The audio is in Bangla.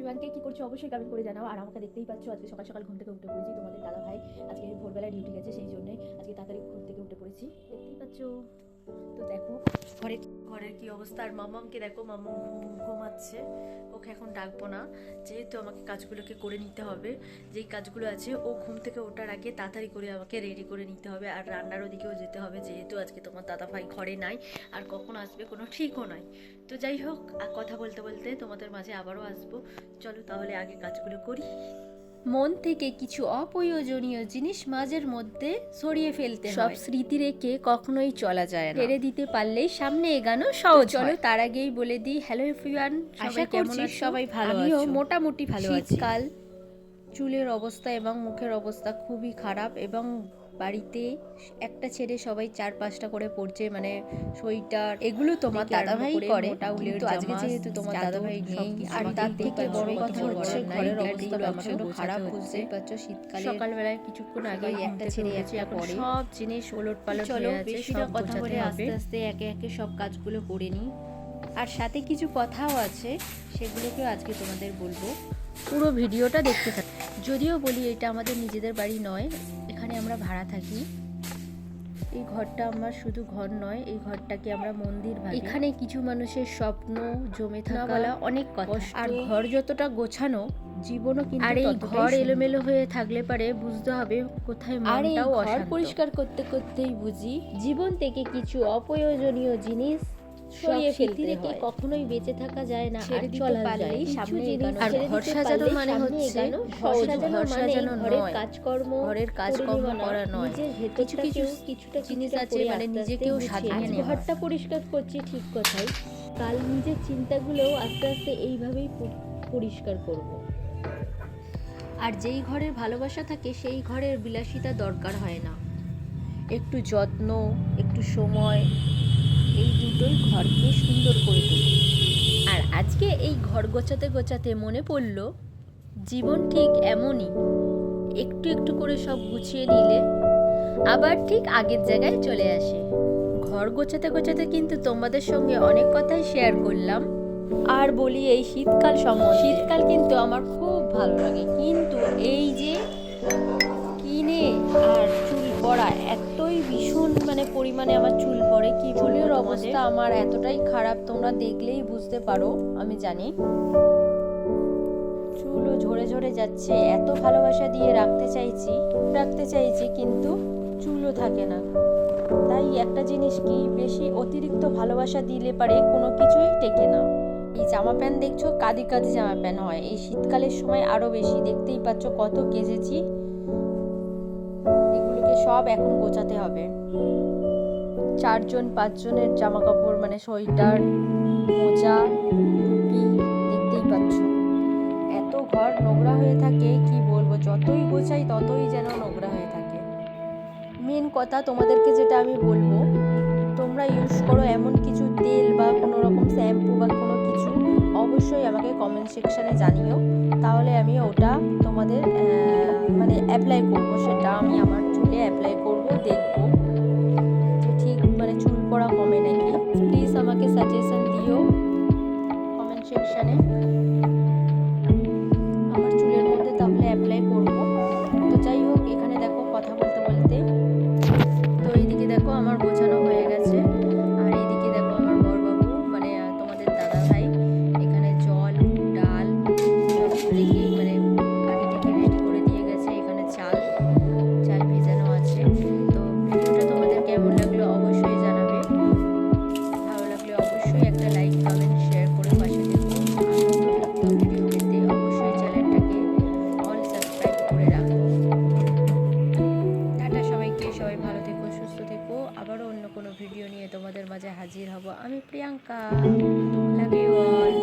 এভরিওয়ান, কে কি করছো অবশ্যই কমেন্ট করে জানাও। আর আমাকে দেখতেই পাচ্ছ, আজকে সকাল সকাল ঘুম থেকে উঠে পড়েছি। তোমাদের দাদা ভাই আজকে ভোরবেলা ডিউটি গেছে, সেই জন্য আজকে তাড়াতাড়ি ঘুম থেকে উঠে পড়েছি, দেখতেই পাচ্ছ। তো দেখো ঘরের কি অবস্থা। আর মামামকে দেখো, মামাম ঘুমাচ্ছে। ওকে এখন ডাকবো না, যেহেতু আমাকে কাজগুলোকে করে নিতে হবে। যেই কাজগুলো আছে ও ঘুম থেকে ওঠার আগে তাড়াতাড়ি করে আমাকে রেডি করে নিতে হবে। আর রান্নার ওদিকেও যেতে হবে, যেহেতু আজকে তোমার দাদা ভাই ঘরে নাই। আর কখন আসবে কোনো ঠিকও নাই। তো যাই হোক, আর কথা বলতে বলতে তোমাদের মাঝে আবারও আসবো। চলো তাহলে আগে কাজগুলো করি। মন থেকে কিছু অপ্রয়োজনীয় জিনিস মাঝের মধ্যে সরিয়ে ফেলতে হয়। সব স্মৃতি রেখে কখনোই চলা যায় না। ছেড়ে দিতে পারলেই সামনে এগানো সহজ। চলো তার আগেই বলে দিই, হ্যালো এভরিওয়ান, আশা করছি সবাই ভালো আছো। আমিও মোটামুটি ভালো আছি। শীতকাল, চুলের অবস্থা এবং মুখের অবস্থা খুবই খারাপ, এবং বাড়িতে একটা ছেড়ে সবাই 4-5টা করে পড়ছে, মানে সোয়েটার। এগুলো তোমার দাদাভাই করে, কিন্তু আজকে যেহেতু তোমার দাদাভাই নেই, আর তার থেকে বড় কথা হচ্ছে ঘরের অবস্থা প্রচন্ড খারাপ, বুঝতেই পারছো। শীতকালে সকালবেলায় কিছুক্ষণ আগে একটা ছেড়ে একটা পড়ে, সব জিনিস ওলটপালট চলো হয়ে আছে। বেশি সব কথা গোছাতে বলে হবে। আস্তে আস্তে একে একে সব কাজগুলো করে নিই। আর সাথে কিছু কথাও আছে, সেগুলোকেও আজকে তোমাদের বলবো। পুরো ভিডিওটা দেখতে থাকি। যদিও বলি এটা আমাদের নিজেদের বাড়ি নয়, এখানে আমরা ভাড়া থাকি। এই ঘরটা আমার শুধু ঘর নয়, এই ঘরটাকে আমরা মন্দির ভাবি। এখানে কিছু মানুষের স্বপ্ন জমে থাকা, বলা অনেক কথা। আর ঘর যতটা গোছানো, জীবনও কিন্তু আর এই ঘর এলোমেলো হয়ে থাকলে পারে বুঝতে হবে কোথায় মনটাও অশান্ত। ঘর পরিষ্কার করতে করতেই বুঝি জীবন থেকে কিছু অপ্রয়োজনীয় জিনিস সরিয়ে ফেলতে হয়। কখনোই বেঁচে থাকা যায় না। ছেড়ে দিতে পারলেই সামনে এগোনো আর যায়। ঘর সাজানো মানে হচ্ছে ঘর সাজানো ঘরের নয়, ঘরের কাজকর্ম করা নয়। কিছু কিছু কিছুটা জিনিস আছে, মানে নিজেকেও সাজিয়ে নেওয়া। ঘরটা পরিষ্কার করছি ঠিক কথাই, কাল নিজের চিন্তাগুলোও আস্তে আস্তে এইভাবেই পরিষ্কার করব। আর যেই ঘরের ভালোবাসা থাকে সেই ঘরের বিলাসিতা দরকার হয় না। একটু যত্ন, একটু সময়, এই দুটোই ঘরকে সুন্দর করে তোলে। আর আজকে এই ঘর গোছাতে গোছাতে মনে পড়ল, জীবন ঠিক এমনই, একটু একটু করে সব গুছিয়ে নিলে আবার ঠিক আগের জায়গায় চলে আসে। ঘর গোছাতে গোছাতে কিন্তু তোমাদের সঙ্গে অনেক কথাই শেয়ার করলাম। আর বলি এই শীতকাল সম্বন্ধে। শীতকাল কিন্তু আমার খুব ভালো লাগে, কিন্তু এই যে কিনে আর চুল পড়া, এতই ভীষণ পরিমাণে আমার চুল পড়ে, কি চুলের অবস্থা আমার এতটাই খারাপ, তোমরা দেখলেই বুঝতে পারো। আমি জানি চুলও ঝরে ঝরে যাচ্ছে। এত ভালোবাসা দিয়ে রাখতে চাইছি কিন্তু চুলও থাকে না। তাই একটা জিনিস কি, বেশি অতিরিক্ত ভালোবাসা দিলে পারে কোনো কিছুই টেকে না। এই জামা প্যান্ট দেখছো, কাঁদি কাঁদি জামা প্যান্ট হয়। এই শীতকালের সময় আরো বেশি, দেখতেই পাচ্ছ কত কেজেছি। এগুলোকে সব এখন গোছাতে হবে। 4-5 জনের জামা কাপড়, সোয়েটার, মোজা, টুপি, দেখতেই পাচ্ছ। এত ঘর নোংরা হয়ে থাকে, কি বলবো, যতই গোছাই ততই যেন নোংরা হয়ে থাকে। মেন কথা তোমাদেরকে যেটা আমি বলবো, তোমরা ইউজ করো এমন কিছু তেল বা কোনো রকম শ্যাম্পু বা কোনো কিছু, অবশ্যই আমাকে কমেন্ট সেকশানে জানিও। তাহলে আমি ওটা তোমাদের অ্যাপ্লাই করবো। সেটা আমি আমার চুলে অ্যাপ্লাই করবো, দেখবো যে ঠিক চুল পড়া কমে নাকি। প্লিজ আমাকে সাজেশন দিও কমেন্ট সেকশানে, আমার চুলের মধ্যে তাহলে অ্যাপ্লাই করবো। তো যাই হোক, এখানে দেখো কথা বলতে বলতে, তো এইদিকে দেখো আমার গোছানো হয়ে গেছে। আর এইদিকে দেখো আমার বড়বাবু, তোমাদের দাদা ভাই, এখানে জল, ডাল সব রেখে আগে থেকে রেডি করে দিয়ে গেছে। এখানে চাল ভেজানো আছে। তো ভিডিওটা তোমাদের কেমন লাগলো অবশ্যই জানাবে। ভালো লাগলে অবশ্যই একটা লাইক, কমেন্ট, শেয়ার করে পাশে থেকো। আর ভিডিও পেতে অবশ্যই চ্যানেলটাকে অল সাবস্ক্রাইব করে রাখো। টাটা সবাইকে, সবাই ভালো থেকো, সুস্থ থেকো। আবারও অন্য কোনো ভিডিও নিয়ে তোমাদের মাঝে হাজির হব। আমি প্রিয়াঙ্কা। Love you all.